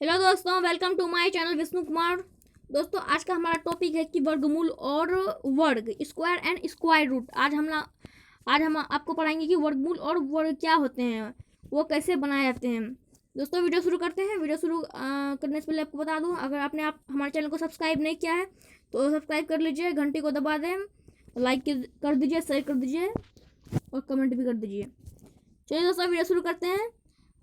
Hello दोस्तों, welcome to my channel Vishnu Kumar. दोस्तों, आज का हमारा टॉपिक है कि वर्गमूल और वर्ग, स्क्वायर एंड स्क्वायर रूट। आज हम आपको पढ़ाएंगे कि वर्गमूल और वर्ग क्या होते हैं, वो कैसे बनाए जाते हैं। दोस्तों, वीडियो शुरू करते हैं। वीडियो शुरू करने से पहले आपको बता दूं, अगर आपने हमारे चैनल को सब्सक्राइब नहीं किया है तो सब्सक्राइब कर लीजिए, घंटी को दबा दें, लाइक कर दीजिए, शेयर कर दीजिए और कमेंट भी कर दीजिए। चलिए दोस्तों, वीडियो शुरू करते हैं।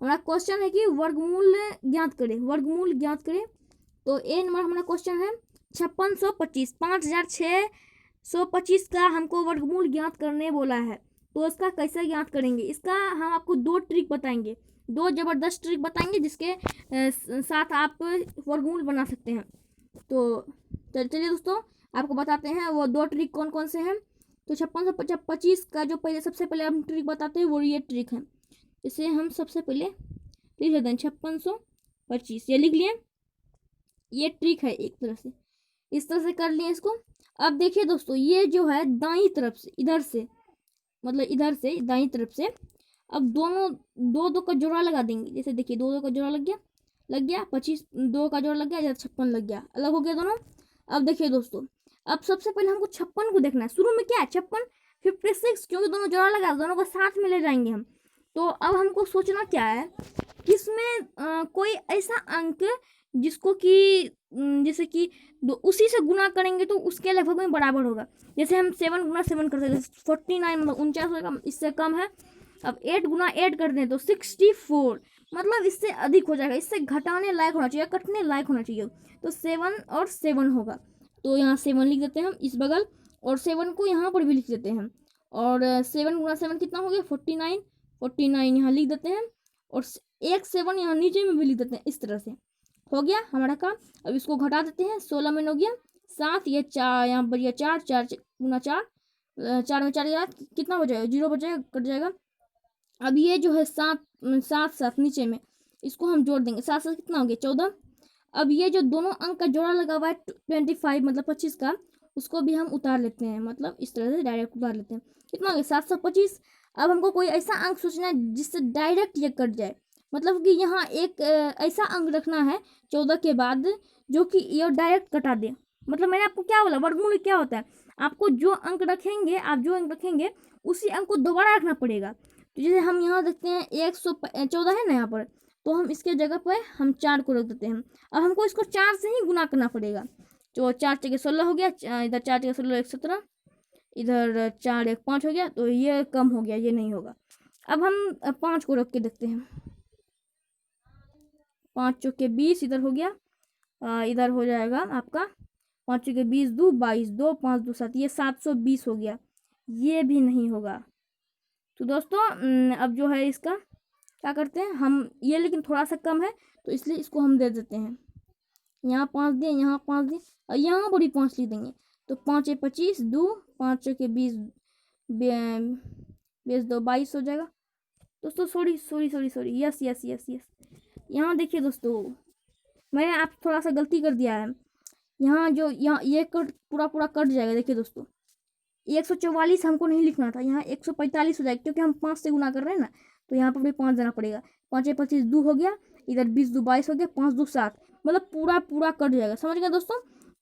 हमारा क्वेश्चन है कि वर्गमूल ज्ञात करें। वर्गमूल ज्ञात करें तो ए नंबर हमारा क्वेश्चन है 5625। 5625 का हमको वर्गमूल ज्ञात करने बोला है, तो इसका कैसे ज्ञात करेंगे। इसका हम आपको दो ट्रिक बताएंगे, दो ज़बरदस्त ट्रिक बताएंगे जिसके साथ आप वर्गमूल बना सकते हैं। तो चलिए दोस्तों, आपको बताते हैं वो दो ट्रिक कौन कौन से हैं। तो 5625 का जो सबसे पहले हम ट्रिक बताते हैं वो ये ट्रिक है। इसे हम सबसे पहले लिख लेते हैं 5625, ये लिख लिए। ये ट्रिक है एक तरह से, इस तरह से कर लिए इसको। अब देखिए दोस्तों, ये जो है दाईं तरफ से, इधर से मतलब इधर से दाईं तरफ से, अब दोनों दो दो का जोड़ा लगा देंगे। जैसे देखिए, दो दो का जोड़ा लग गया 25, दो का जोड़ा लग गया, इधर 56 लग गया, अलग हो गया दोनों। अब देखिए दोस्तों, अब सबसे पहले हमको 56 को देखना है। शुरू में क्या है 56, 56, क्योंकि दोनों जोड़ा लगा, दोनों को साथ में ले जाएंगे हम। तो अब हमको सोचना क्या है कि इसमें कोई ऐसा अंक जिसको कि जैसे कि उसी से गुना करेंगे तो उसके लगभग में बराबर होगा। जैसे हम 7 गुना 7 करते हैं 49, मतलब 49 होगा, इससे कम है। अब 8 गुना 8 कर दें तो 64, मतलब इससे अधिक हो जाएगा, इससे घटाने लायक होना चाहिए, कटने लायक होना चाहिए। तो 7 और 7 होगा, तो यहाँ 7 लिख देते हैं हम इस बगल, और 7 को यहाँ पर भी लिख देते हैं। और 7 गुना 7 कितना हो गया 49, 49 यहाँ लिख देते हैं, और एक 7 यहाँ नीचे में भी लिख देते हैं। इस तरह से हो गया हमारा काम। अब इसको घटा देते हैं, 16 में हो गया 7, ये 4 यहाँ बढ़िया 4, 4 गुना 4, 4 में 4 गया, कितना हो जाएगा 0 बच जाएगा, कट जाएगा। अब ये जो है 7 नीचे में, इसको हम जोड़ देंगे, 7 कितना हो गया 14। अब ये जो दोनों अंक का जोड़ा लगा हुआ है 25 मतलब 25 का, उसको भी हम उतार लेते हैं, मतलब इस तरह से डायरेक्ट उतार लेते हैं। कितना हो गया 725। अब हमको कोई ऐसा अंक सोचना है जिससे डायरेक्ट ये कट जाए, मतलब कि यहाँ एक ऐसा अंक रखना है 14 के बाद जो कि ये डायरेक्ट कटा दे। मतलब मैंने आपको क्या बोला, वर्गमूल क्या होता है, आपको जो अंक रखेंगे, आप जो अंक रखेंगे उसी अंक को दोबारा रखना पड़ेगा। तो जैसे हम यहाँ देखते हैं 114 है ना यहाँ पर, तो हम इसके जगह पर हम 4 को रख देते हैं। अब हमको इसको 4 से ही गुना करना पड़ेगा। तो 4 जगह 16 हो गया, इधर 4 जगह 16 1 17, इधर 4 1 5 हो गया, तो ये कम हो गया, ये नहीं होगा। अब हम 5 को रख के देखते हैं, 5 चौके 20 इधर हो गया, इधर हो जाएगा आपका 5 चौके 20, 2 22, 2 5 2 7, ये 720 हो गया, ये भी नहीं होगा। तो दोस्तों अब जो है इसका क्या करते हैं हम, ये लेकिन थोड़ा सा कम है तो इसलिए इसको हम दे देते हैं, यहाँ 5 दिए, यहाँ 5 दिए, और यहाँ बड़ी 5 लिख देंगे। तो 5 25, 2 5 चौके 20, 20 2 22 हो जाएगा। दोस्तों sorry sorry sorry sorry, yes yes yes yes, यहाँ देखिए दोस्तों, मैंने आप थोड़ा सा गलती कर दिया है। यहाँ जो यहाँ ये कट पूरा पूरा कट जाएगा। देखिए दोस्तों, 144 हमको नहीं लिखना था, यहाँ 145 हो जाएगा, क्योंकि हम 5 से गुना कर रहे हैं ना, तो यहाँ पर भी 5 देना पड़ेगा। 5 25 2 हो गया, इधर 20 2 22 हो गया, 5 2 7, मतलब पूरा पूरा कट जाएगा, समझ गए दोस्तों।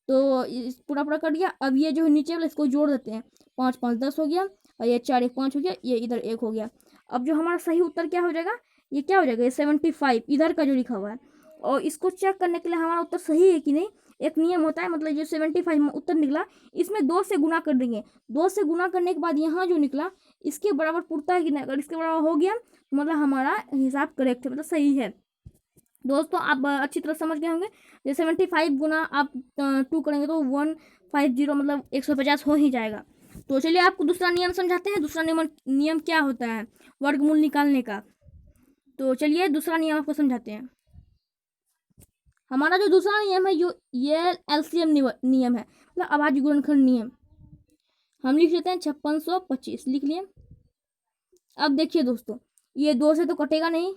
तो इस पूरा पूरा कट गया। अब ये जो है नीचे वाला, इसको जोड़ देते हैं, 5 5 10 हो गया, और ये 4 1 5 हो गया, ये इधर 1 हो गया। अब जो हमारा सही उत्तर क्या हो जाएगा, ये क्या हो जाएगा, ये 75 इधर का जो लिखा हुआ है। और इसको चेक करने के लिए हमारा उत्तर सही है कि नहीं, एक नियम होता है, मतलब जो 75 उत्तर निकला, इसमें 2 से गुना कर देंगे। 2 से गुना करने के बाद यहाँ जो निकला इसके बराबर पुरता है कि नहीं, अगर इसके बराबर हो गया तो मतलब हमारा हिसाब करेक्ट है, मतलब सही है। दोस्तों आप अच्छी तरह समझ गए होंगे। जैसे 75 गुना आप 2 करेंगे तो 150, मतलब 150 हो ही जाएगा। तो चलिए आपको दूसरा नियम समझाते हैं। दूसरा नियम क्या होता है वर्गमूल निकालने का। तो चलिए दूसरा नियम आपको समझाते हैं। हमारा जो दूसरा नियम है, ये एलसीएम नियम है, मतलब अभाज्य गुणनखंड नियम। हम लिख लेते हैं 5625, लिख लिए। अब देखिए दोस्तों, ये 2 से तो कटेगा नहीं,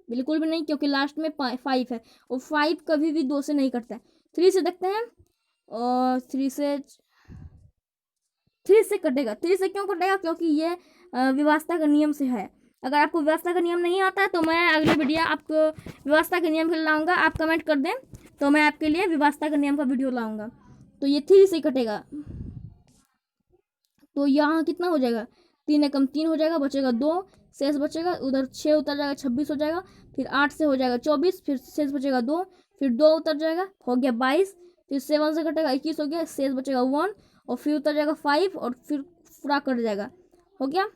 बिल्कुल भी नहीं, क्योंकि लास्ट में 5 है, और 5 कभी भी 2 से नहीं कटता है। 3 से देखते हैं, और 3 से कटेगा। 3 से क्यों कटेगा, क्योंकि ये विभाजता का नियम से है। अगर आपको व्यवस्था का नियम नहीं आता है तो मैं अगले वीडियो आपको व्यवस्था के नियम के लाऊंगा। आप कमेंट कर दें तो मैं आपके लिए व्यवस्था के नियम का वीडियो लाऊंगा। तो ये 3 से कटेगा, तो यहाँ कितना हो जाएगा, 3 एकम 3 हो जाएगा, बचेगा 2, शेष बचेगा, उधर 6 उतर जाएगा 26 हो जाएगा, फिर 8 से हो जाएगा 24, फिर शेष बचेगा 2, फिर 2 उतर जाएगा हो गया 22, फिर 7 से कटेगा 21 हो गया, शेष बचेगा 1, और फिर उतर जाएगा 5, और फिर पूरा कट जाएगा, हो गया।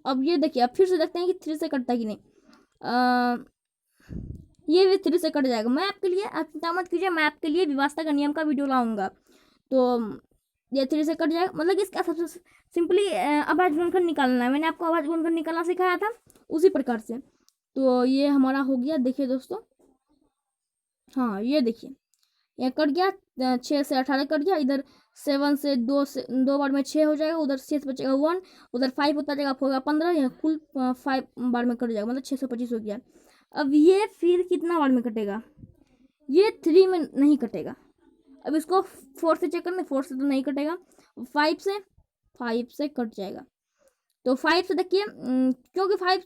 अब ये देखिए, अब फिर से देखते हैं कि 3 से कटता है कि नहीं। ये भी 3 से कट जाएगा। मैं आपके लिए, आप चिंता मत कीजिए, मैं आपके लिए व्यवस्था का नियम का वीडियो लाऊंगा। तो ये 3 से कट जाएगा, मतलब इसका सबसे सिंपली आवाज गुणनखंड निकालना है। मैंने आपको आवाज गुणनखंड निकालना सिखाया था उसी प्रकार से। तो ये हमारा हो गया, देखिए दोस्तों, हाँ ये देखिए ये कट गया, 6 से 18 कट गया, इधर 7 से 2 बार में 6 हो जाएगा, उधर 6 बचेगा 1, उधर 5 उतर जाएगा, होगा 15, यहाँ कुल 5 बार में कट जाएगा, मतलब 625 हो गया। अब ये फिर कितना बार में कटेगा, ये 3 में नहीं कटेगा। अब इसको 4 से चेक करना, 4 से तो नहीं कटेगा, 5 से कट जाएगा। तो 5 से देखिए, क्योंकि 5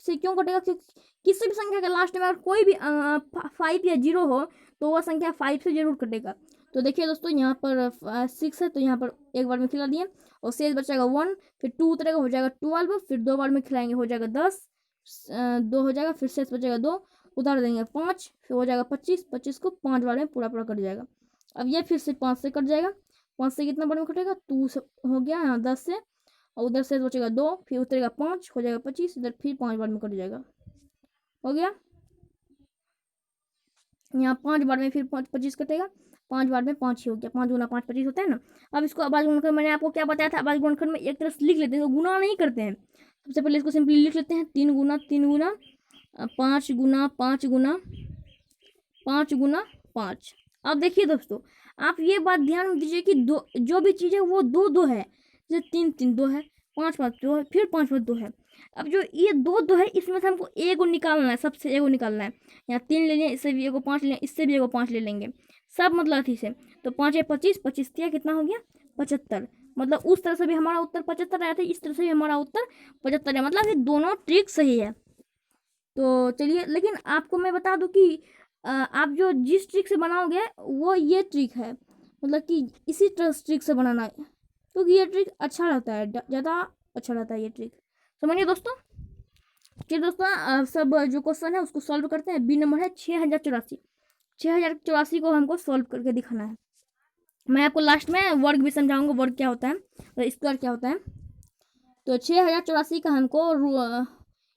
से क्यों कटेगा, क्योंकि किसी भी संख्या के लास्ट में अगर कोई भी 5 या 0 हो तो वह संख्या 5 से जरूर कटेगा। तो देखिए दोस्तों, यहाँ पर 6 है, तो यहाँ पर एक बार में खिला दिए, और शेष बचेगा 1, फिर 2 उतरेगा हो जाएगा 12, फिर 2 बार में खिलाएंगे हो जाएगा 10, 2 हो जाएगा, फिर शेष बचेगा 2, उतार देंगे 5, फिर हो जाएगा 25, 25 को 5 बार में पूरा पूरा कट जाएगा। अब ये फिर से 5 से कट जाएगा, 5 से कितना बार में कटेगा, 2 हो गया, यहाँ 10 से, और उधर से बचेगा 2, फिर उतरेगा 5, हो जाएगा 25, इधर फिर 5 बार में कट जाएगा, हो गया। यहाँ 5 बार में फिर 25 कटेगा, 5 बार में 5 ही हो गया, 5 गुना 5 25 होता है ना। अब इसको आवाज गुणनखंड मैंने आपको क्या बताया था, आवाज गुणनखंड में एक तरह से लिख लेते हैं, तो गुना नहीं करते हैं। सबसे पहले इसको सिंपली लिख लेते हैं, 3 गुना 3 गुना 5 गुना 5 गुना 5 गुना 5। अब देखिए दोस्तों, आप ये बात ध्यान में दीजिए कि दो जो भी चीज़ है वो 2 2 है, जैसे 3 3 2 है, 5 5 2 है, फिर 5 5 2 है। अब जो ये 2 2 है, इसमें से हमको एगो निकालना है, सबसे एगो निकालना है। यहाँ 3 ले लें, इससे भी एगो 5 ले लें, इससे भी एगो 5 ले लेंगे, सब मतलब अथी से। तो 5 है 25, 25 दिया कितना हो गया 75। मतलब उस तरह से भी हमारा उत्तर 75 आया था, इस तरह से भी हमारा उत्तर 75 है, मतलब ये दोनों ट्रिक सही है। तो चलिए, लेकिन आपको मैं बता दूं कि आप जो जिस ट्रिक से बनाओगे वो ये ट्रिक है, मतलब कि इसी ट्रिक से बनाना है, क्योंकि ये ट्रिक अच्छा रहता है, ज़्यादा अच्छा रहता है ये ट्रिक, समझिए दोस्तों। चलिए दोस्तों, सब जो क्वेश्चन है उसको सॉल्व करते हैं। बी नंबर है 6084, 6084 को हमको सॉल्व करके दिखाना है। मैं आपको लास्ट में वर्ग भी समझाऊंगा, वर्ग क्या होता है और स्क्वायर क्या होता है। तो 6084 का हमको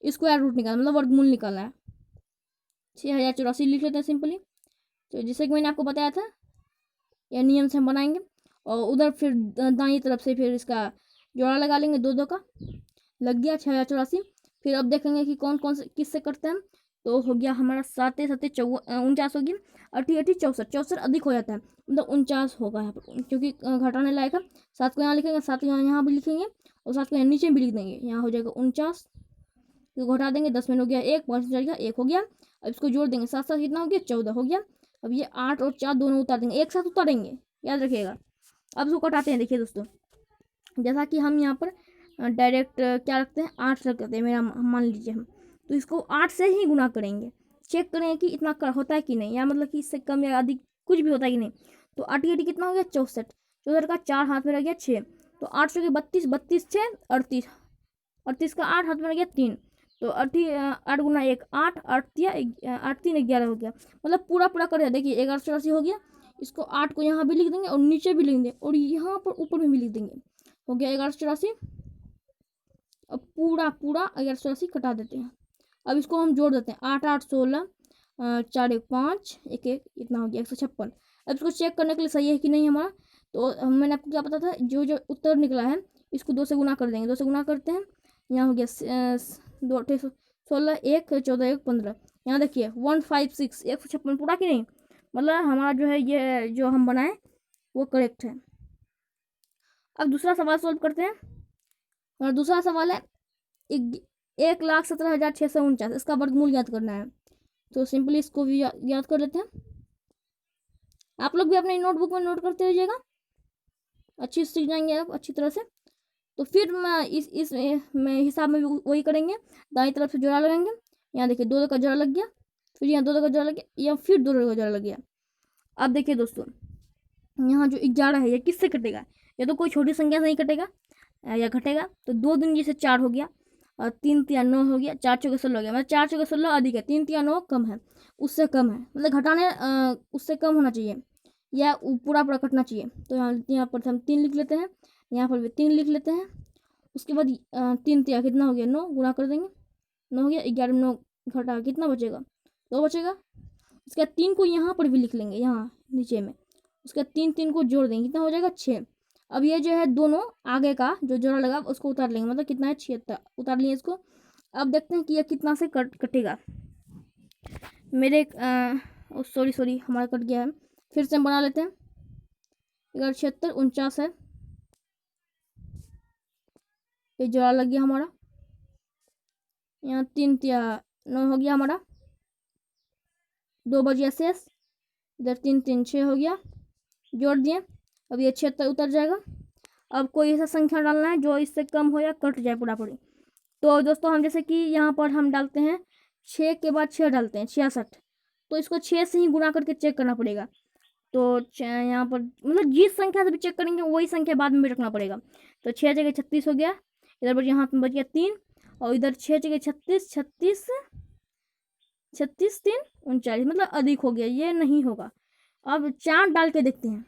स्क्वायर रूट निकालना, मतलब वर्गमूल निकालना है। 6084 लिख लेते हैं सिंपली। तो जैसे कि मैंने आपको बताया था, यह नियम से हम बनाएंगे, और उधर फिर दाईं तरफ से फिर इसका जोड़ा लगा लेंगे, 2 2 का लग गया 6084। फिर अब देखेंगे कि कौन कौन से किससे करते हैं। तो हो गया हमारा 7 7 49 हो गया, 8 8 64, 64 अधिक हो जाता है, मतलब 49 होगा यहाँ पर, क्योंकि घटाने लायक है। 7 को यहाँ लिखेंगे, 7 यहाँ भी लिखेंगे, और 7 को यहाँ नीचे भी लिख देंगे, यहाँ हो जाएगा 49। तो घटा देंगे, 10 में हो गया 1, 5 में गया 1 हो गया। अब इसको जोड़ देंगे, 7 7 कितना हो गया 14 हो गया। अब ये 8 और 4 दोनों उतार देंगे, एक साथ उतारेंगे, याद रखिएगा। अब इसको कटाते हैं, देखिए दोस्तों, जैसा कि हम यहाँ पर डायरेक्ट क्या रखते हैं, 8 रखते हैं, मेरा मान लीजिए हम, तो इसको 8 से ही गुना करेंगे, चेक करें कि इतना होता है कि नहीं, या मतलब कि इससे कम या अधिक कुछ भी होता है कि नहीं। तो 8 8 कितना हो गया 64, 64 का 4 हाथ में रह गया 6, तो 8 के 32, 32 6 38, 38 का 8 हाथ में रह गया 3, तो 8 गुना 1 8, 8 3 11 हो गया, मतलब पूरा पूरा कर दिया। देखिए 1184 हो गया। इसको 8 को यहाँ भी लिख देंगे और नीचे भी लिख देंगे और यहाँ पर ऊपर में भी लिख देंगे, हो गया 1184। अब पूरा पूरा 1184 कटा देते हैं। अब इसको हम जोड़ देते हैं, 8 8 16, 4 1 5, 1 1 इतना हो गया 156। अब इसको चेक करने के लिए सही है कि नहीं हमारा, तो मैंने आपको क्या पता था, जो जो उत्तर निकला है इसको 2 से गुना कर देंगे, 2 से गुना करते हैं। यहाँ हो गया 2 8 16, 1 14 1 15, यहाँ देखिए 156, 156 पूरा कि नहीं, मतलब हमारा जो है ये जो हम बनाए वो करेक्ट है। अब दूसरा सवाल सॉल्व करते हैं, और दूसरा सवाल है 1,17,649, इसका वर्गमूल याद करना है। तो सिंपली इसको भी याद कर लेते हैं। आप लोग भी अपने नोटबुक में नोट करते रहिएगा, अच्छी सीख जाएंगे आप अच्छी तरह से। तो फिर मैं इस में हिसाब में भी वही करेंगे, दाईं तरफ से जोड़ा लगाएंगे। यहाँ देखिए 2 का जोड़ा लग गया, फिर यहाँ 2 का जोड़ा लग गया, या फिर 2 का जोड़ा लग गया। अब देखिए दोस्तों, यहाँ जो 11 है ये किससे कटेगा? ये तो कोई छोटी संख्या से नहीं कटेगा या घटेगा। तो 2 दूनी जैसे 4 हो गया, और 3 तिया 9 हो गया, 4 चौके 16 हो गया। मतलब 4 चौके 16 अधिक है, 3 तिया 9 कम है, उससे कम है, मतलब घटाने उससे कम होना चाहिए, या पूरा पूरा कटना चाहिए। तो यहाँ पर हम 3 लिख लेते हैं, यहाँ पर भी 3 लिख लेते हैं। उसके बाद 3 तिया कितना हो गया 9, गुणा कर देंगे, 9 हो गया। 11 में 9 घटा कितना बचेगा? 2 बचेगा। उसके बाद 3 को यहाँ पर भी लिख लेंगे, यहाँ नीचे में। उसके बाद 3 को जोड़ देंगे, कितना हो जाएगा 6। अब ये जो है दोनों आगे का जो जोड़ा लगा उसको उतार लेंगे, मतलब कितना है 76, उतार लिए इसको। अब देखते हैं कि यह कितना से कटेगा। मेरे सॉरी हमारा कट गया है, फिर से हम बना लेते हैं। 11 76 49 है, ये जोड़ा लग गया हमारा। यहाँ 3 तिया 9 हो गया हमारा, 2 बच गया शेष। इधर 3 3 6 हो गया, जोड़ दिए। अब ये 76 उतर जाएगा। अब कोई ऐसा संख्या डालना है जो इससे कम हो या कट जाए पूरा पूरी। तो दोस्तों हम जैसे कि यहाँ पर हम डालते हैं 6 के बाद 6 डालते हैं 66, तो इसको 6 से ही गुणा करके चेक करना पड़ेगा। तो यहाँ पर मतलब जिस संख्या से भी चेक करेंगे वही संख्या बाद में भी रखना पड़ेगा। तो 6 जगह 36 हो गया, इधर पर यहाँ बच गया 3, और इधर 6 जगह 36 36 36 3 39, मतलब अधिक हो गया, ये नहीं होगा। अब 4 डाल के देखते हैं,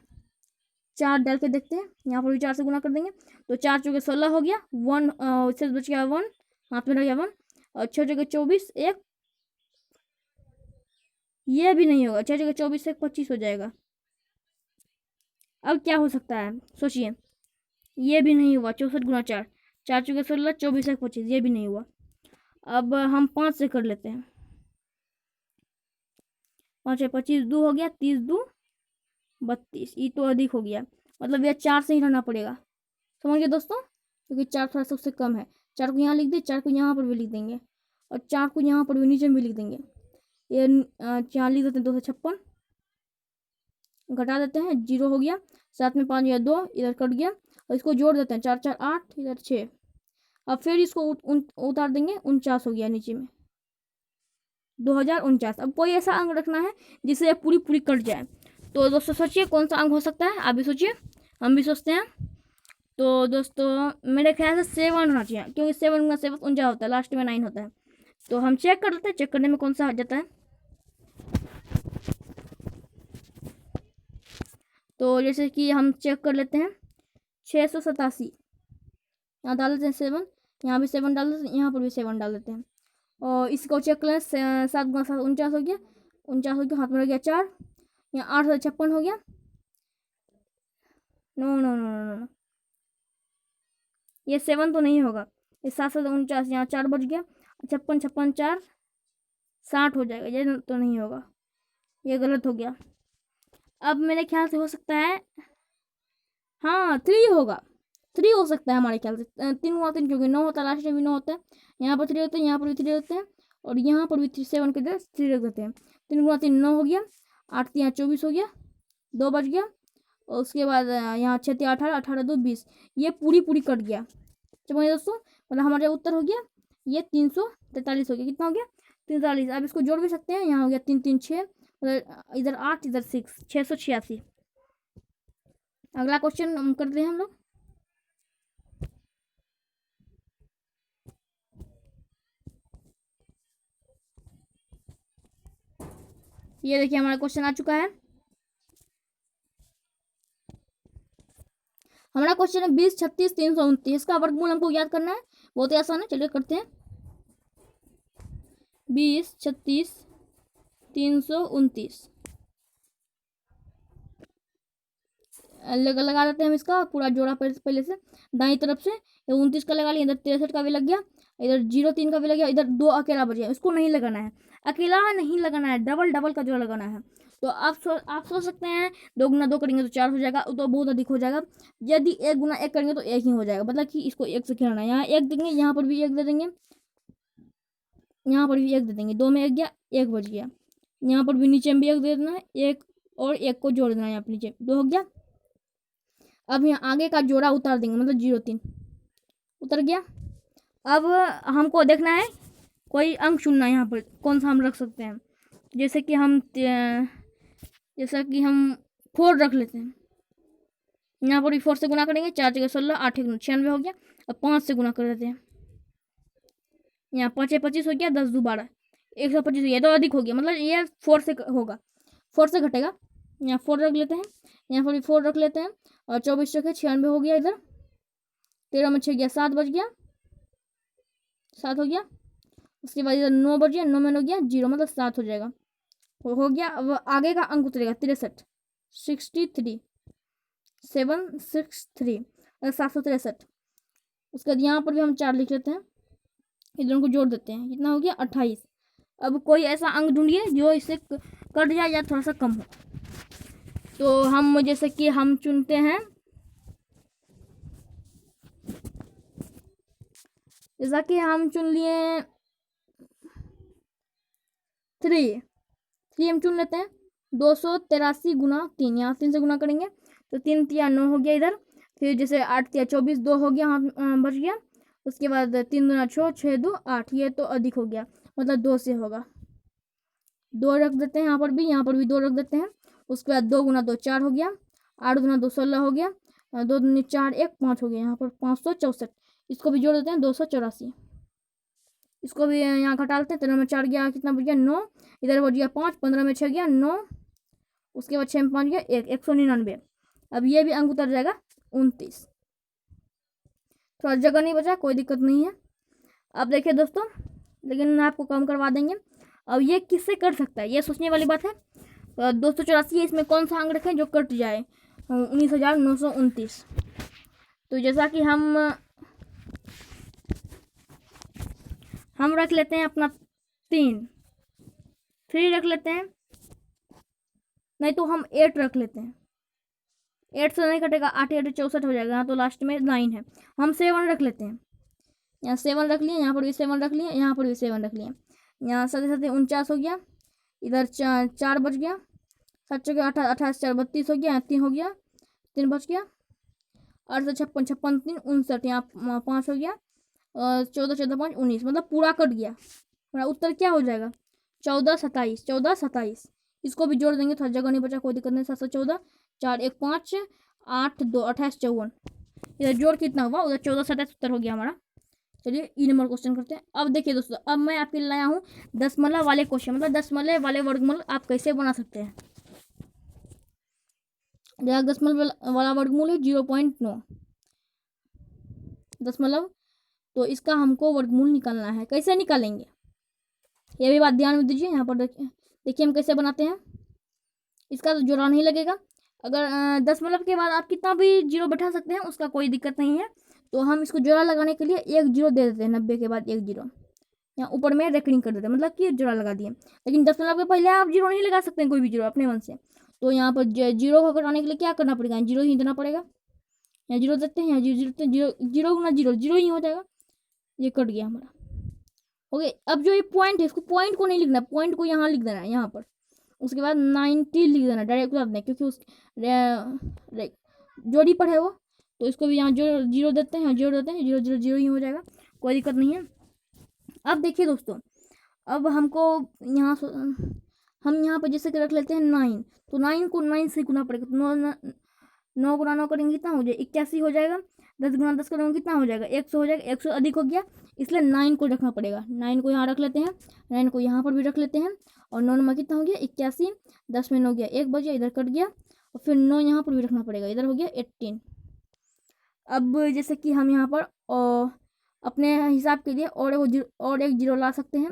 4 डाल के देखते हैं, यहाँ पर भी 4 से गुना कर देंगे। तो 4 चौके 16 हो गया, 1 से बच गया 1, हाथ में रह गया 1, और 6 जगह 24 1, ये भी नहीं होगा। 6 जगह 24 1 25 हो जाएगा। अब क्या हो सकता है सोचिए, ये भी नहीं हुआ। 64 गुना 4, 4 चौके 16 24 1 25, ये भी नहीं हुआ। अब हम 5 से कर लेते हैं, 5 है 25, 2 हो गया, 30 2 32, ये तो अधिक हो गया, मतलब यह 4 से ही रहना पड़ेगा। समझ गए दोस्तों, क्योंकि 4 थोड़ा सा उससे कम है। 4 को यहाँ लिख दे, 4 को यहाँ पर भी लिख देंगे, और 4 को यहाँ पर भी नीचे में भी लिख देंगे। ये 4 लिख देते हैं, 256 घटा देते हैं, 0 हो गया। 7 में 5 या 2, इधर कट गया, और इसको जोड़ देते हैं, 4 4 8, इधर 6। अब फिर इसको उतार देंगे, 49 हो गया नीचे में, 2049। अब कोई ऐसा अंक रखना है जिससे पूरी पूरी कट जाए। तो दोस्तों सोचिए कौन सा अंक हो सकता है, आप भी सोचिए, हम भी सोचते हैं। तो दोस्तों मेरे ख्याल से 7 होना चाहिए, क्योंकि 7 गुना 7 49 होता है, लास्ट में 9 होता है। तो हम चेक कर लेते हैं, चेक करने में कौन सा आ जाता है। तो जैसे कि हम चेक कर लेते हैं, 687, यहाँ डाल देते हैं 7, यहाँ भी 7 डाल देते हैं, यहाँ पर भी 7 डाल देते हैं, और इसको चेक करें। 7 गुना 7 49 हो गया, 49 हो गया, हाथ में रह गया 4, यहाँ 8 56 हो गया। No no no no no, ये 7 तो नहीं होगा। ये 7 7 49, यहाँ 4 बच गया, 56 56 4 60 हो जाएगा, ये तो नहीं होगा, ये गलत हो गया। अब मेरे ख्याल से हो सकता है, हाँ 3 होगा, 3 हो सकता है हमारे ख्याल से। 3 गुना 3, क्योंकि 9 होता है, लास्ट में भी 9 होता है, यहाँ पर 3 होते हैं, यहाँ पर भी 3 होते हैं, और यहाँ पर भी 7 के इधर 3 रख देते हैं। 3 गुना 3 9 हो गया, 8 यहाँ 24 हो गया, 2 बच गया, और उसके बाद यहाँ 6 18 18 2 20, ये पूरी पूरी कट गया। चलिए दोस्तों, मतलब हमारा उत्तर हो गया ये 343 हो गया। कितना हो गया? 43। अब इसको जोड़ भी सकते हैं, यहाँ हो गया 3 3 6, मतलब इधर 8 इधर 6, 686। अगला क्वेश्चन करते हैं हम लोग। ये देखिए हमारा क्वेश्चन आ चुका है। हमारा क्वेश्चन है 20 36 329, इसका वर्गमूल हमको याद करना है, बहुत ही आसान है, चलिए करते हैं। 20 36 329 लगा देते हैं हम इसका पूरा जोड़ा पहले से, दाईं तरफ से 29 का लगा लिया, इधर 63 का भी लग गया, इधर 03 का भी लग गया, इधर 2 अकेला बच गया, इसको नहीं लगाना है, अकेला नहीं लगाना है, डबल डबल का जोड़ा लगाना है। तो आप सोच सकते हैं 2 गुना 2 करेंगे तो 4 हो जाएगा, तो बहुत अधिक हो जाएगा। यदि 1 गुना 1 करेंगे तो 1 ही हो जाएगा, मतलब कि इसको 1 से खिलाना है। यहाँ 1 देंगे, यहाँ पर भी 1 दे देंगे, यहाँ पर भी 1 दे देंगे, 2 में 1 गया, 1 बच गया, यहाँ पर भी नीचे में भी 1 दे देना है, 1 और 1 को जोड़ देना है यहाँ पर नीचे, 2 हो गया। अब यहाँ आगे का जोड़ा उतार देंगे, मतलब 03, उतर गया। अब हमको देखना है कोई अंक चुनना है यहाँ पर कौन सा हम रख सकते हैं। जैसे कि हम 4 रख लेते हैं। यहाँ पर भी 4 से गुना करेंगे, 4 जगह 16, 8 96 हो गया। अब 5 से गुना कर देते हैं। यहाँ 5 25 हो गया, 10 2 12, 125 हो गया। तो अधिक हो गया, मतलब ये 4 से होगा, 4 से घटेगा। यहाँ 4 रख लेते हैं, यहाँ पर भी 4 रख लेते हैं। और 24 रखे, 96 हो गया। इधर 13 में 6 गया, 7 बच गया, 7 हो गया। उसके बाद इधर 9 बच गया, 9 में 9 गया 0, मतलब 7 हो जाएगा। हो गया। अब आगे का अंक उतरेगा 63, 63, 763, 763। उसके बाद यहाँ पर भी हम 4 लिख लेते हैं, इधर को जोड़ देते हैं। कितना हो गया 28। अब कोई ऐसा अंक ढूंढिए जो इससे कट जाए या थोड़ा सा कम हो। तो हम जैसे कि हम चुनते हैं, जैसा कि हम चुन लिए 3 हम चुन लेते हैं। 283 गुना 3, यहाँ 3 से गुना करेंगे तो 3 तिया 9 हो गया इधर। फिर जैसे 8 तिया 24, 2 हो गया, हाँ बच गया। उसके बाद 3 दूना 6, 6 2 8, ये तो अधिक हो गया, मतलब 2 से होगा। 2 रख देते हैं, यहाँ पर भी 2 रख देते हैं। उसके बाद 2 गुना 2 4 हो गया, 8 गुना 2 16 हो गया, 2 दूनी 4 1 5 हो गया। यहाँ पर 564, इसको भी जोड़ देते हैं 284। इसको भी यहाँ घटा लेते हैं। 13 में 4 गया, कितना बच गया 9, इधर बच गया 5, 15 में 6 गया 9, उसके बाद 6 में 5 गया 1, 199। अब ये भी अंक उतर जाएगा 29। थोड़ा जगह नहीं बचा, कोई दिक्कत नहीं है। अब देखिए दोस्तों, लेकिन आपको कम करवा देंगे। अब ये किससे कट सकता है, ये सोचने वाली बात है। 284 है, इसमें कौन सा अंक रखें जो कट जाए, 19,929। तो जैसा कि हम रख लेते हैं अपना 3 रख लेते हैं, नहीं तो हम 8 रख लेते हैं। 8 से नहीं कटेगा, 8 8 64 हो जाएगा। यहाँ तो लास्ट में 9 है, हम 7 रख लेते हैं। यहाँ 7 रख लिए, यहाँ पर भी 7 रख लिए, यहाँ पर भी 7 रख लिए। यहाँ 7 7 49 हो गया, इधर 4 बच गया, 7 चौके 28 4 32 हो गया, यहाँ 3 हो गया, 3 बच गया। 8 से 56 56 3 59, यहाँ 5 हो गया, और 14 14 5 19, मतलब पूरा कट गया। हमारा उत्तर क्या हो जाएगा 14 27, 14 27। इसको भी जोड़ देंगे, थोड़ा जगह नहीं बचा, कोई दिक्कत नहीं। 714 4 1 5 8 2 28 54, इधर जोड़ कितना हुआ, उधर 14 27 उत्तर हो गया हमारा। चलिए ई नंबर क्वेश्चन करते हैं। अब देखिए दोस्तों, अब मैं आपके लिए लाया हूँ दशमलव वाले क्वेश्चन, मतलब दशमलव वाले वर्गमूल आप कैसे बना सकते हैं। दशमलव वाला वर्गमूल है 0.9 दशमलव, तो इसका हमको वर्गमूल निकालना है। कैसे निकालेंगे ये भी बात ध्यान में दीजिए। यहाँ पर देखिए हम कैसे बनाते हैं। इसका तो जोड़ा नहीं लगेगा। अगर दशमलव के बाद आप कितना भी 0 बैठा सकते हैं, उसका कोई दिक्कत नहीं है। तो हम इसको जोड़ा लगाने के लिए 1 0 दे देते हैं। 90 के बाद 1 0 यहाँ ऊपर में रेकरिंग कर देते हैं, मतलब कि जोड़ा लगा दिए। लेकिन दशमलव के पहले आप 0 नहीं लगा सकते हैं, कोई भी 0 अपने मन से। तो यहाँ पर 0 को घटाने के लिए क्या करना पड़ेगा, 0 ही देना पड़ेगा। यहाँ 0 देते हैं, यहाँ 0 देते हैं, 0 गुना 0 0 ही हो जाएगा। ये कट गया हमारा, ओके। अब जो ये पॉइंट है, इसको पॉइंट को नहीं लिखना, पॉइंट को यहाँ लिख देना है, यहाँ पर। उसके बाद 90 लिख देना, डायरेक्ट उतार दें, क्योंकि उस जोड़ी पर है वो। तो इसको भी यहाँ जो 0 देते हैं, 0 देते हैं, 0 0 0 ही हो जाएगा, कोई दिक्कत नहीं है। अब देखिए दोस्तों, अब हमको हम यहाँ पर जैसे कि रख लेते हैं 9, तो 9 को 9 से गुना पड़ेगा। तो 9 गुना 9 करेंगे कितना हो जाएगा 81 हो जाएगा। 10 गुना 10 करेंगे कितना हो जाएगा 100 हो जाएगा। 100 अधिक हो गया, इसलिए 9 को रखना पड़ेगा। 9 को यहाँ रख लेते हैं, 9 को यहाँ पर भी रख लेते हैं। और 9 में कितना हो गया 81, 10 में 9 गया 1 बच गया, इधर कट गया। और फिर 9 यहाँ पर भी रखना पड़ेगा, इधर हो गया 18। अब जैसे कि हम यहाँ पर अपने हिसाब के लिए और एक 0 ला सकते हैं,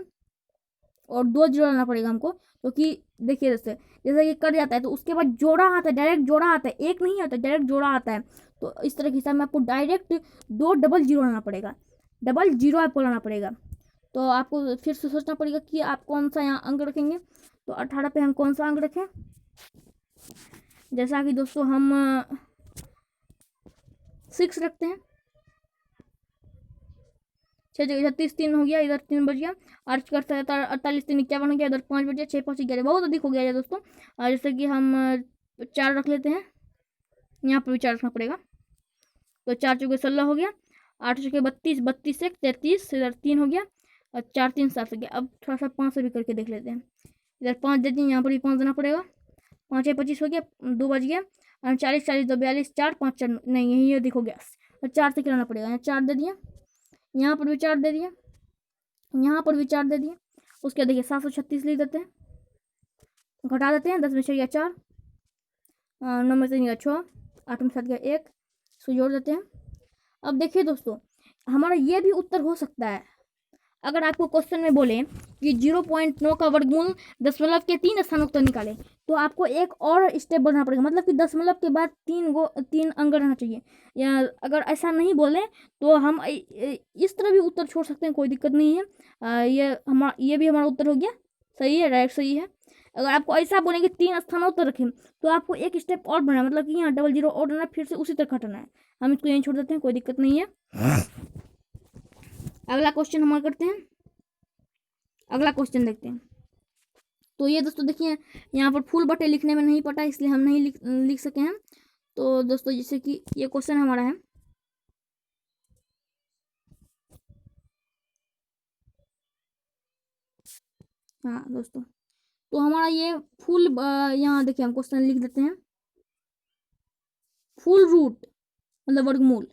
और 2 0 लाना पड़ेगा हमको, क्योंकि देखिए जैसे कि कट जाता है तो उसके बाद जोड़ा आता है, डायरेक्ट जोड़ा आता है, एक नहीं आता, डायरेक्ट जोड़ा आता है। तो इस तरह के हिसाब में आपको डायरेक्ट 2 डबल 0 लाना पड़ेगा, डबल 0 आपको लाना पड़ेगा। तो आपको फिर से सोचना पड़ेगा कि आप कौन सा यहाँ अंक रखेंगे। तो 18 पे हम कौन सा अंक रखें, जैसा कि दोस्तों हम 6 रखते हैं। 6 जगह 36 3 हो गया, इधर 3 बच गया। 8 करता है 48 3 51 हो गया, इधर 5 बच गया, 6 5 11, बहुत अधिक हो गया है दोस्तों। और जैसे कि हम 4 रख लेते हैं, यहाँ पर भी 4 रखना पड़ेगा। तो 4 चौके 16 हो गया, 8 चौके 32, 32 से 33, इधर 3 हो गया और 4 3 7 हो गया। अब थोड़ा सा 5 से भी करके देख लेते हैं। इधर 5 दे दिए, यहाँ पर भी 5 देना पड़ेगा। 5 है 25 हो गया, 2 बज गया और 40 40 2 42, 4 5 4 नहीं यही ये देखो गया और 4 से गिराना पड़ेगा। यहाँ 4 दे दिया, यहाँ पर भी 4 दे दिया, यहाँ पर भी 4 दे दिए। उसके देखिए 736 लिख देते हैं, घटा देते हैं। 10 में से गया 4, 9 में से गया 6, 8 में 7 गया 1, इसको जोड़ देते हैं। अब देखिए दोस्तों, हमारा ये भी उत्तर हो सकता है अगर आपको क्वेश्चन में बोले कि 0.9 का वर्गमूल दशमलव के 3 स्थानों तक निकाले, तो आपको एक और स्टेप बढ़ना पड़ेगा, मतलब कि दशमलव के बाद 3 अंक रहना चाहिए। या अगर ऐसा नहीं बोले तो हम इस तरह भी उत्तर छोड़ सकते हैं, कोई दिक्कत नहीं है। ये भी हमारा उत्तर हो गया, सही है, डायरेक्ट सही है। अगर आपको ऐसा बोलेंगे 3 स्थानों तक रखें, तो आपको एक स्टेप और बढ़ना, मतलब कि यहाँ डबल जीरो और रहना, फिर से उसी तरह हटाना है। हम इसको यहीं छोड़ देते हैं, कोई दिक्कत नहीं है। अगला क्वेश्चन हमारा करते हैं, अगला क्वेश्चन देखते हैं। तो ये दोस्तों देखिए, यहाँ पर फूल बटे लिखने में नहीं पटा, इसलिए हम नहीं लिख सके हैं। तो दोस्तों जैसे कि ये क्वेश्चन हमारा है, हाँ दोस्तों, तो हमारा ये फुल, यहाँ देखिए हम क्वेश्चन लिख देते हैं। फुल रूट मतलब वर्गमूल,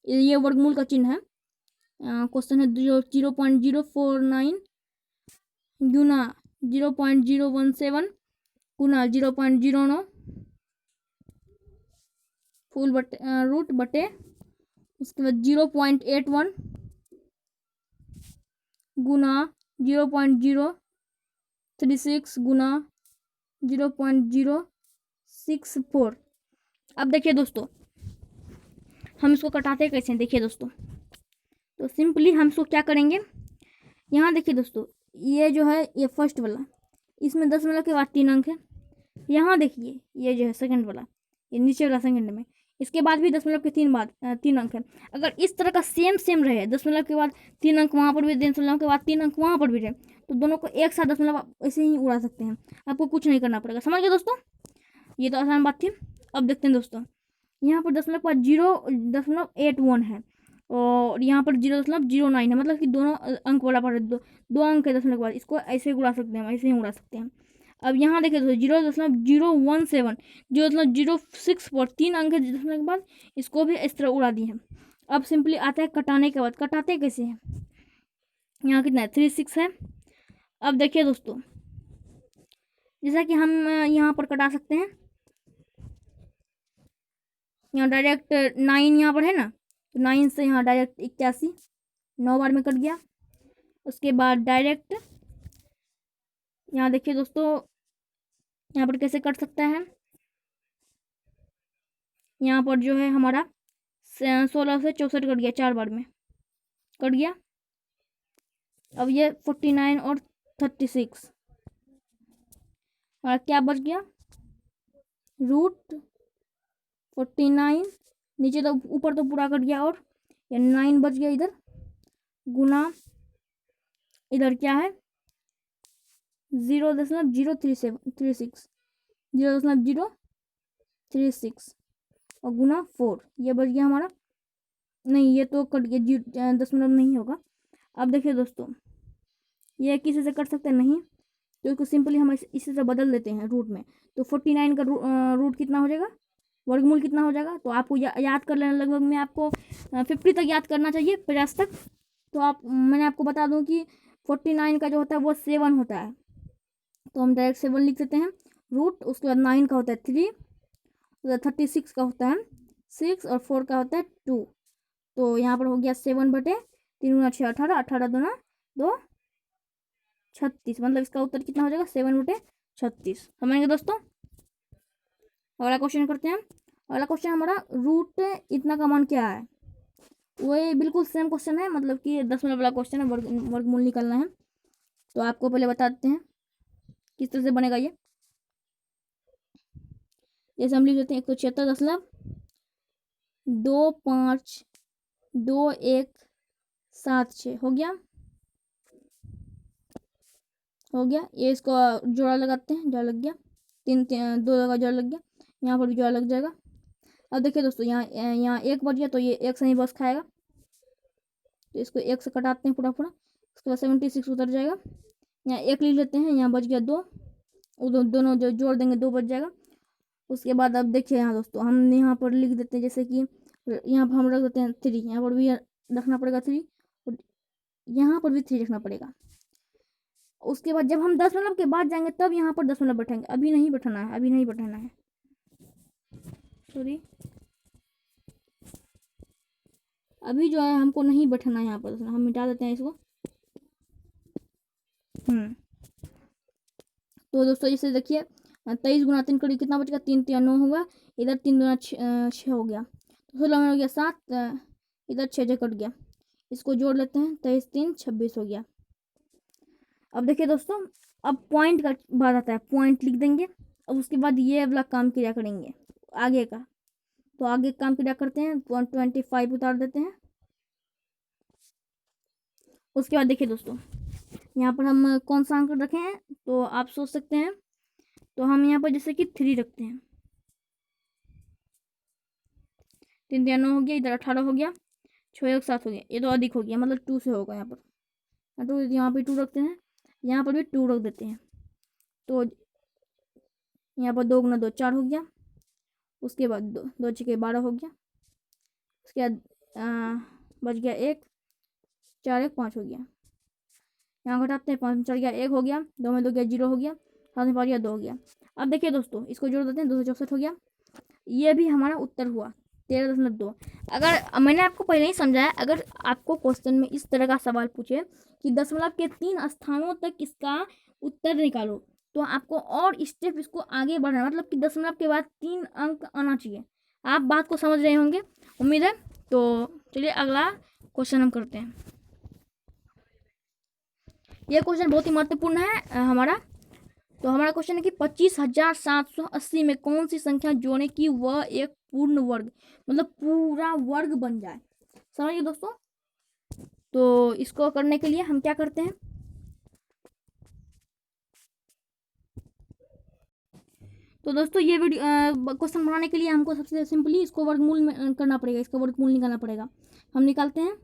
ये वर्गमूल का चिन्ह है। क्वेश्चन है 0.049 गुना 0.017 गुना 0.09 फुल बटे रूट बटे, उसके बाद 0.81 गुना 0.036 गुना 0.064। अब देखिए दोस्तों, हम इसको कटाते कैसे हैं, देखिए दोस्तों। तो सिंपली हम इसको क्या करेंगे, यहाँ देखिए दोस्तों, ये जो है ये फर्स्ट वाला, इसमें दशमलव के बाद 3 अंक है। यहाँ देखिए ये जो है सेकंड वाला, ये नीचे वाला सेकंड में, इसके बाद भी दशमलव के 3 अंक है। अगर इस तरह का सेम रहे, दशमलव के बाद 3 अंक वहाँ पर भी, दशमलव के बाद 3 अंक वहाँ पर भी रहे, तो दोनों को एक साथ दशमलव ऐसे ही उड़ा सकते हैं, आपको कुछ नहीं करना पड़ेगा। समझ गए दोस्तों, ये तो आसान बात थी। अब देखते हैं दोस्तों, यहाँ पर दशमलव के बाद 0.81 है और यहाँ पर 0.09 है, मतलब कि दोनों अंक वाला पर दो अंक है दशमलव के बाद, इसको ऐसे उड़ा सकते हैं, ऐसे ही उड़ा सकते हैं। अब यहाँ देखिए दोस्तों 0.017, 0.064, 3 अंक है दशमलव के बाद, इसको भी इस तरह उड़ा दिए हैं। अब सिंपली आता है कटाने के बाद, कटाते कैसे हैं, यहाँ कितना है 36 है। अब देखिए दोस्तों, जैसा कि हम यहाँ पर कटा सकते हैं, यहाँ डायरेक्ट 9 यहाँ पर है ना, तो 9 से यहाँ डायरेक्ट 81, 9 बार में कट गया। उसके बाद डायरेक्ट यहाँ देखिए दोस्तों, यहाँ पर कैसे कट सकता है, यहाँ पर जो है हमारा 16 से 64 कट गया, 4 बार में कट गया। अब ये 49 और 36 और क्या बच गया, रूट 49, नीचे तो ऊपर तो पूरा कट गया, और ये 9 बच गया इधर, गुना इधर क्या है 0.036, 0.036 और गुना 4, ये बच गया हमारा, नहीं ये तो कट गया, दशमलव नहीं होगा। अब देखिए दोस्तों, ये किसी से कट सकते नहीं, तो इसको सिंपली हम इसी से बदल देते हैं रूट में। तो 49 का रूट कितना हो जाएगा, वर्गमूल कितना हो जाएगा, तो आपको याद कर लेना, लगभग में आपको 50 तक याद करना चाहिए, 50 तक। तो मैंने आपको बता दूं कि 49 का जो होता है वो 7 होता है, तो हम डायरेक्ट 7 लिख देते हैं रूट। उसके बाद 9 का होता है 3, उसके बाद 36 का होता है 6 और 4 का होता है 2। तो यहाँ पर हो गया 7 बटे 3 गुना 6 18, 18 दूना 2 36, मतलब इसका उत्तर कितना हो जाएगा 7 बटे 36। समझेंगे दोस्तों। अगला क्वेश्चन करते हैं। अगला क्वेश्चन हमारा रूट इतना का मान क्या है, वो बिल्कुल सेम क्वेश्चन है, मतलब कि दशमलव वाला क्वेश्चन है, वर्गमूल निकालना है। तो आपको पहले बता देते हैं किस तरह से बनेगा ये। जैसे हम लिख देते हैं 176.252176 हो गया, ये इसको जोड़ा लगाते हैं, जोड़ा लग गया, 2 का जोड़ा लग गया, यहाँ पर भी जोड़ा लग जाएगा। अब देखिए दोस्तों, यहाँ 1 बच गया, तो ये 1 से ही बस खाएगा, तो इसको 1 से कटाते हैं पूरा पूरा, उसके बाद 76 उतर जाएगा। यहाँ 1 लिख लेते हैं, यहाँ बच गया 2, दोनों जो जोड़ देंगे 2 बच जाएगा। उसके बाद अब देखिए यहाँ दोस्तों हम यहाँ पर लिख देते हैं, जैसे कि यहाँ पर हम रख देते हैं 3, यहाँ पर भी रखना पड़ेगा 3, और यहाँ पर भी 3 रखना पड़ेगा। उसके बाद जब हम 10 के बाद जाएंगे तब यहाँ पर 10 बैठाएंगे, अभी नहीं बैठाना है, अभी नहीं बैठाना है, सॉरी, अभी जो है हमको नहीं बैठाना है यहाँ पर, हम मिटा देते हैं इसको। तो दोस्तों जैसे देखिए 23 गुना 3 करीब कितना बचेगा, 3 3 9 होगा, इधर 3 दूना 6 हो गया, तो 16 हो गया 7, इधर 6 जो कट गया, इसको जोड़ लेते हैं, 23 3 26 हो गया। अब देखिए दोस्तों अब पॉइंट का बात आता है, पॉइंट लिख देंगे। अब उसके बाद ये वाला काम क्रिया करेंगे आगे का, तो आगे काम क्रिया करते हैं, 25 उतार देते हैं। उसके बाद देखिए दोस्तों यहाँ पर हम कौन सा अंक रखे हैं, तो आप सोच सकते हैं, तो हम यहाँ पर जैसे कि 3 रखते हैं, 3 3 9 हो गया, इधर 18 हो गया, 6 1 7 हो गया, ये तो अधिक हो गया, मतलब 2 से होगा यहाँ पर, तो यहाँ पे 2 रखते हैं, यहाँ पर भी 2 रख देते हैं, तो यहाँ पर 2 गुना 2 4 हो गया। उसके बाद 2 6 12 हो गया। उसके बाद बच गया 1, 4 1 5 हो गया, यहाँ घटाते हैं, 5 में 4 गया 1 हो गया, 2 में 2 गया 0 हो गया, 7 में 5 गया 2 हो गया। अब देखिए दोस्तों इसको जोड़ देते हैं, 264 हो गया, ये भी हमारा उत्तर हुआ 13.2। अगर मैंने आपको पहले ही समझाया, अगर आपको क्वेश्चन में इस तरह का सवाल पूछे कि दशमलव के 3 स्थानों तक इसका उत्तर निकालो, तो आपको और स्टेप इसको आगे बढ़ाना, मतलब कि दशमलव के बाद 3 अंक आना चाहिए। आप बात को समझ रहे होंगे उम्मीद है। तो चलिए अगला क्वेश्चन हम करते हैं। यह क्वेश्चन बहुत ही महत्वपूर्ण है हमारा। तो हमारा क्वेश्चन है कि 25,780 में कौन सी संख्या जोड़े कि वह एक पूर्ण वर्ग, मतलब पूरा वर्ग बन जाए। समझिए दोस्तों, तो इसको करने के लिए हम क्या करते हैं, तो दोस्तों ये वीडियो क्वेश्चन बनाने के लिए हमको सबसे सिंपली इसको वर्गमूल में करना पड़ेगा, इसका वर्गमूल निकालना पड़ेगा। हम निकालते हैं,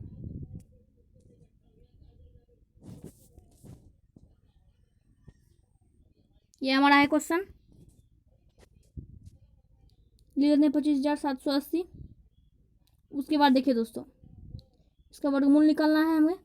ये हमारा है क्वेश्चन, लिख लेते हैं 25,780। उसके बाद देखिए दोस्तों इसका वर्गमूल निकालना है हमें,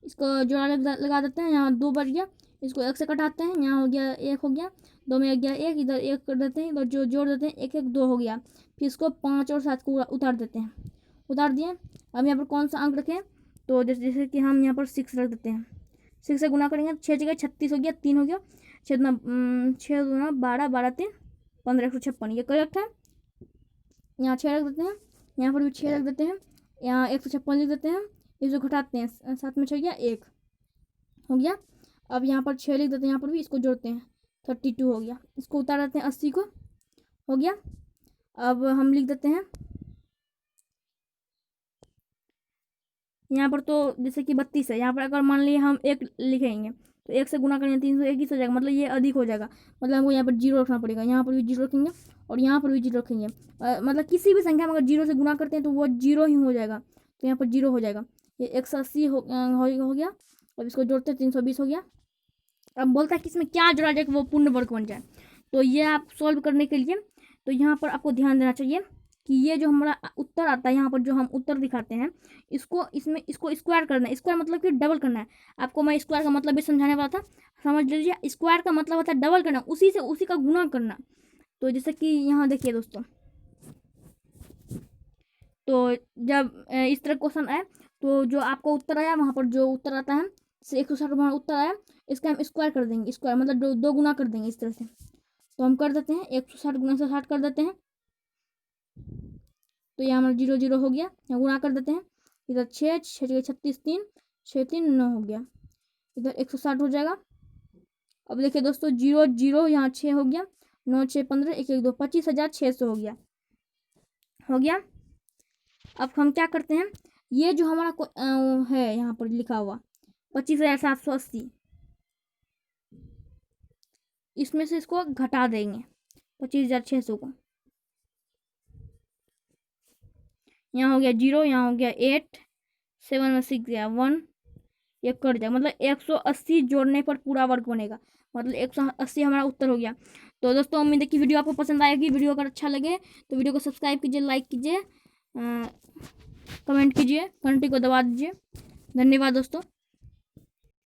इसको जोड़ा लगा देते हैं, यहाँ 2 बच गया, इसको 1 से कटाते हैं, यहाँ हो गया 1 हो गया, 2 में 1 गया 1, इधर 1 कर देते हैं, इधर जो जोड़ देते हैं 1 1 2 हो गया, फिर इसको 5 और 7 को उतार देते हैं, उतार दिए। अब यहाँ पर कौन सा अंक रखें, तो जैसे कि हम यहाँ पर 6 रख देते हैं, 6 से गुना करेंगे 6 जगह 36 हो गया, 3 हो गया, 6 दूना 12, 12 3 15, 156, ये करेक्ट है। यहाँ 6 रख देते हैं, यहाँ पर भी 6 रख देते हैं, यहाँ 156 लिख देते हैं, इसको घटाते हैं, 7 में 6 गया 1 हो गया। अब यहाँ पर 6 लिख देते हैं, यहाँ पर भी इसको जोड़ते हैं, 32 हो गया, इसको उतार देते हैं 80 को, हो गया। अब हम लिख देते हैं यहाँ पर, तो जैसे कि 32 है, यहाँ पर अगर मान लीजिए हम 1 लिखेंगे तो 1 से गुना करेंगे 321 हो जाएगा, मतलब ये अधिक हो जाएगा, मतलब हमको यहाँ पर 0 रखना पड़ेगा, यहाँ पर भी 0 रखेंगे और यहाँ पर भी 0 रखेंगे, मतलब किसी भी संख्या में अगर 0 से गुना करते हैं तो वो 0 ही हो जाएगा, तो यहाँ पर 0 हो जाएगा। ये 180 हो गया। अब इसको जोड़ते हैं 320 हो गया। अब बोलता है कि इसमें क्या जोड़ा जाए कि वो पूर्ण वर्ग बन जाए, तो ये आप सॉल्व करने के लिए तो यहाँ पर आपको ध्यान देना चाहिए कि ये जो हमारा उत्तर आता है, यहाँ पर जो हम उत्तर दिखाते हैं, इसको स्क्वायर करना है। स्क्वायर मतलब कि डबल करना है। आपको मैं स्क्वायर का मतलब भी समझाने वाला था, समझ लीजिए। स्क्वायर का मतलब होता है डबल करना, उसी से उसी का गुना करना। तो जैसे कि यहाँ देखिए दोस्तों, तो जब इस तरह क्वेश्चन आए तो जो आपको उत्तर आया वहाँ पर जो उत्तर आता है 160 उत्तर आया, इसका हम स्क्वायर कर देंगे, स्क्वायर मतलब दो गुना कर देंगे इस तरह से। तो हम कर देते हैं 160 गुना 160 कर देते हैं, तो यहाँ हमारा 0 0 हो गया, यहाँ गुना कर देते हैं, इधर 6 6 36 3 6 3 9 हो गया, इधर 160 हो जाएगा। अब देखिए दोस्तों 0 0 यहाँ 6 हो गया, 9 6 15 1 1 2 25,600 हो गया। अब हम क्या करते हैं, ये जो हमारा है यहाँ पर लिखा हुआ 25,780, इसमें से इसको घटा देंगे 25,600 को, यहाँ हो गया 0, यहाँ हो गया 8, 7 में 6 गया 1, ये कट जाएगा, मतलब 180 जोड़ने पर पूरा वर्ग बनेगा, मतलब 180 हमारा उत्तर हो गया। तो दोस्तों उम्मीद है कि वीडियो आपको पसंद आएगी। वीडियो अगर अच्छा लगे तो वीडियो को सब्सक्राइब कीजिए, लाइक कीजिए, कमेंट कीजिए, घंटी को दबा दीजिए। धन्यवाद दोस्तों।